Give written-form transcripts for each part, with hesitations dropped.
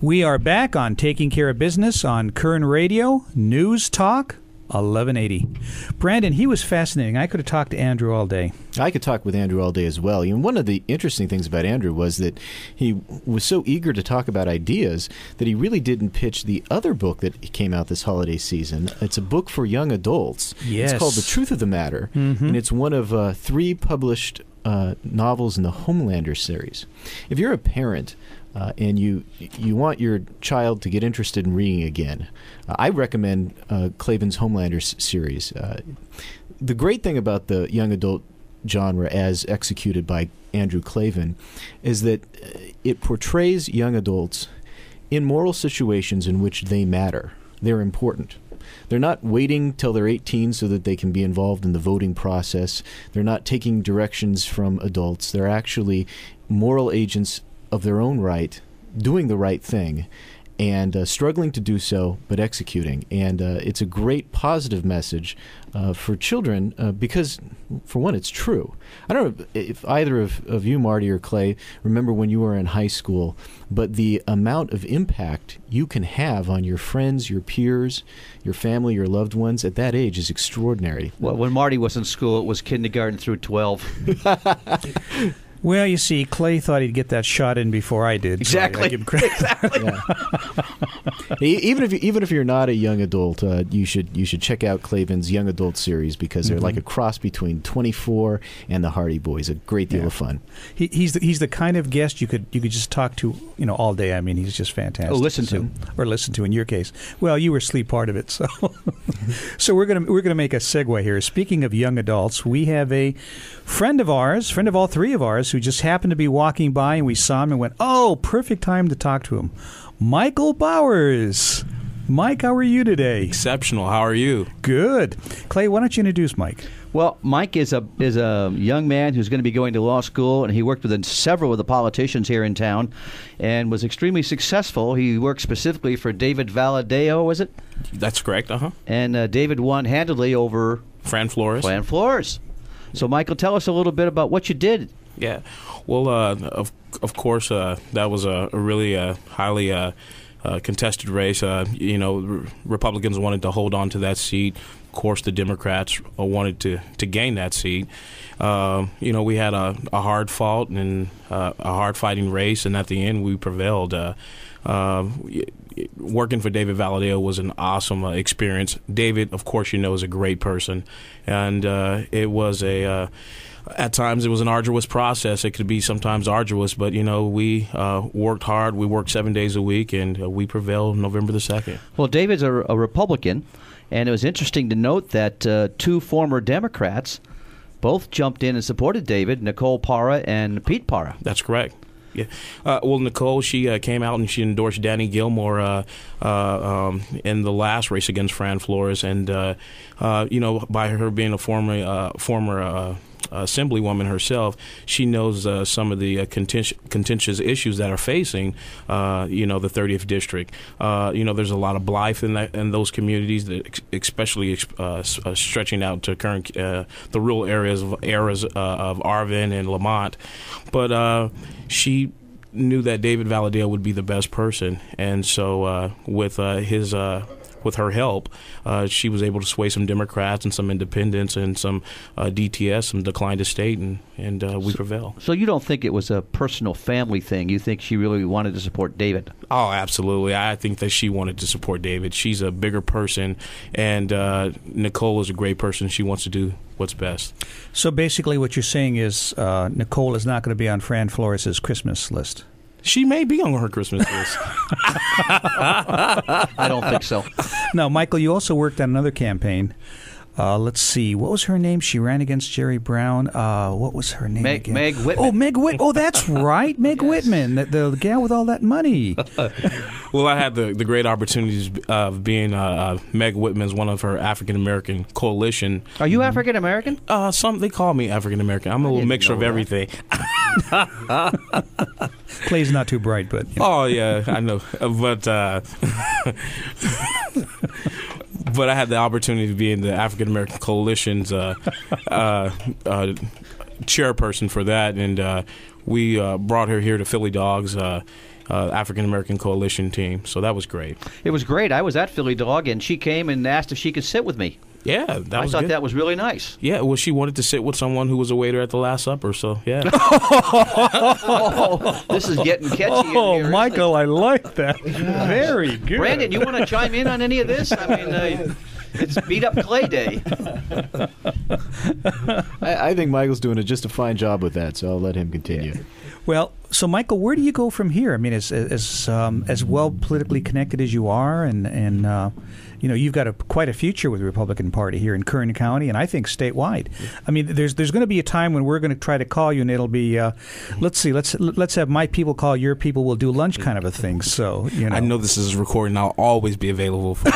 We are back on Taking Care of Business on Kern Radio Newstalk 1180. Brandon, he was fascinating. I could have talked to Andrew all day. I could talk with Andrew all day as well. You know, one of the interesting things about Andrew was that he was so eager to talk about ideas that he really didn't pitch the other book that came out this holiday season. It's a book for young adults. Yes. It's called The Truth of the Matter, and it's one of 3 published novels in the Homelander series. If you're a parent and you want your child to get interested in reading again, I recommend Klavan's Homelander series. The great thing about the young adult genre as executed by Andrew Klavan is that it portrays young adults in moral situations in which they matter. They're important. They're not waiting till they're 18 so that they can be involved in the voting process. They're not taking directions from adults. They're actually moral agents of their own right, doing the right thing, and struggling to do so, but executing. And it's a great positive message for children because, for one, it's true. I don't know if either of you, Marty or Clay, remember when you were in high school, but the amount of impact you can have on your friends, your peers, your family, your loved ones at that age is extraordinary. Well, when Marty was in school, it was kindergarten through 12. Well, you see, Clay thought he'd get that shot in before I did. Exactly. So I give him credit. Exactly. Yeah. Even if you're not a young adult, you should check out Klavan's young adult series because they're like a cross between 24 and the Hardy Boys. A great deal of fun. He's the kind of guest you could just talk to all day. I mean, he's just fantastic. Listen to in your case. Well, you were asleep part of it, so so we're gonna make a segue here. Speaking of young adults, we have a friend of all 3 of ours, who just happened to be walking by, and we saw him and went, "Oh, perfect time to talk to him." Michael Bowers. Mike, how are you today? Exceptional. How are you? Good. Clay, why don't you introduce Mike? Well, Mike is a young man who's going to be going to law school, and he worked with several of the politicians here in town and was extremely successful. He worked specifically for David Valadao, was it? That's correct, And David won handily over Fran Flores. So, Michael, tell us a little bit about what you did. Yeah. Well, of course, that was a really highly contested race. Republicans wanted to hold on to that seat. Of course, the Democrats wanted to gain that seat. We had a hard fought and a hard fighting race, and at the end, we prevailed. Working for David Valadao was an awesome experience. David, of course, is a great person, and it was at times it was an arduous process. It could be sometimes arduous, but we worked hard. We worked 7 days a week, and we prevailed November the 2nd. Well, David's a Republican, and it was interesting to note that 2 former Democrats both jumped in and supported David, Nicole Parra and Pete Parra. That's correct. Yeah. Well, Nicole, she came out and she endorsed Danny Gilmore in the last race against Fran Flores, and by her being a former Assemblywoman herself, she knows some of the contentious issues that are facing, the 30th district. There's a lot of blight in those communities, that especially stretching out to current the rural areas of Arvin and Lamont. But she knew that David Valadao would be the best person, and so with her help, she was able to sway some Democrats and some independents and some DTS, some declined to state, and we prevailed. So you don't think it was a personal family thing? You think she really wanted to support David? Oh, absolutely. I think that she wanted to support David. She's a bigger person, and Nicole is a great person. She wants to do what's best. So basically what you're saying is Nicole is not going to be on Fran Flores' Christmas list. She may be on her Christmas list. I don't think so. Now, Michael, you also worked on another campaign. Let's see. What was her name? She ran against Jerry Brown. What was her name again? Meg Whitman. Oh, Meg Whitman. Oh, that's right. Meg Whitman, the gal with all that money. Well, I had the great opportunities of being Meg Whitman's one of her African-American coalition. Are you African-American? They call me African-American. I'm a little mixture of everything. Clay's not too bright, but... Oh, yeah, I know. But I had the opportunity to be in the African American Coalition's chairperson for that, and we brought her here to Philly Dogs African American Coalition team. So that was great. It was great. I was at Philly Dog, and she came and asked if she could sit with me. Yeah, I was thought good. that was really nice. Yeah, well, she wanted to sit with someone who was a waiter at the Last Supper, so yeah. Oh, this is getting catchy. Oh, in here, Michael, I like that. Very good. Brandon, you want to chime in on any of this? I mean, it's beat up Clay Day. I think Michael's doing just a fine job with that, so I'll let him continue. Yeah. Well, so Michael, where do you go from here? I mean, as well politically connected as you are, and you've got quite a future with the Republican Party here in Kern County, and I think statewide. I mean, there's going to be a time when we're going to try to call you, and it'll be let's have my people call your people. We'll do lunch kind of a thing. So I know this is recording. I'll always be available for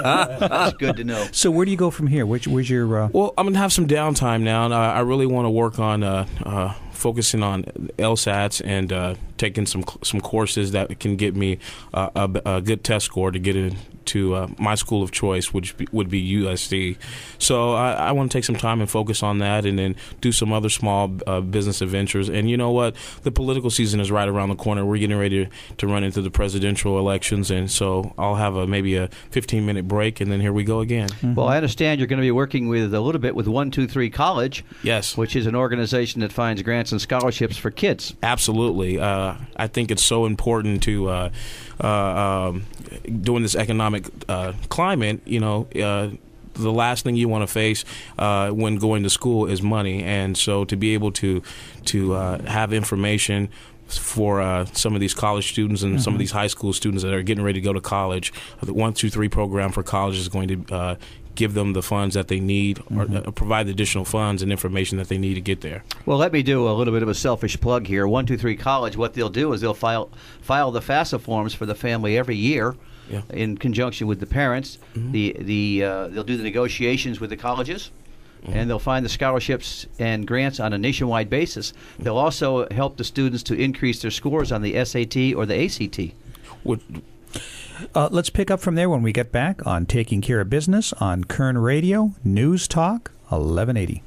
That's good to know. So where do you go from here? Where's your? Well, I'm gonna have some downtime now, and I really want to work on focusing on LSATs and taking some courses that can get me a good test score to get into my school of choice, which would be USC. So I want to take some time and focus on that, and then do some other small business adventures. And you know what? The political season is right around the corner. We're getting ready to run into the presidential elections, and so I'll have maybe a 15-minute break, and then here we go again. Mm-hmm. Well, I understand you're going to be working with a little bit with 123 College. Yes. Which is an organization that finds grants and scholarships for kids. Absolutely. I think it's so important to during this economic climate, the last thing you want to face when going to school is money, and so to be able to have information for some of these college students and some of these high school students that are getting ready to go to college, the 123 program for college is going to give them the funds that they need, or provide the additional funds and information that they need to get there. Well, let me do a little bit of a selfish plug here. 123 College, what they'll do is they'll file the FAFSA forms for the family every year. Yeah. In conjunction with the parents. They'll do the negotiations with the colleges, and they'll find the scholarships and grants on a nationwide basis. They'll also help the students to increase their scores on the SAT or the ACT. Let's pick up from there when we get back on Taking Care of Business on Kern Radio Newstalk 1180.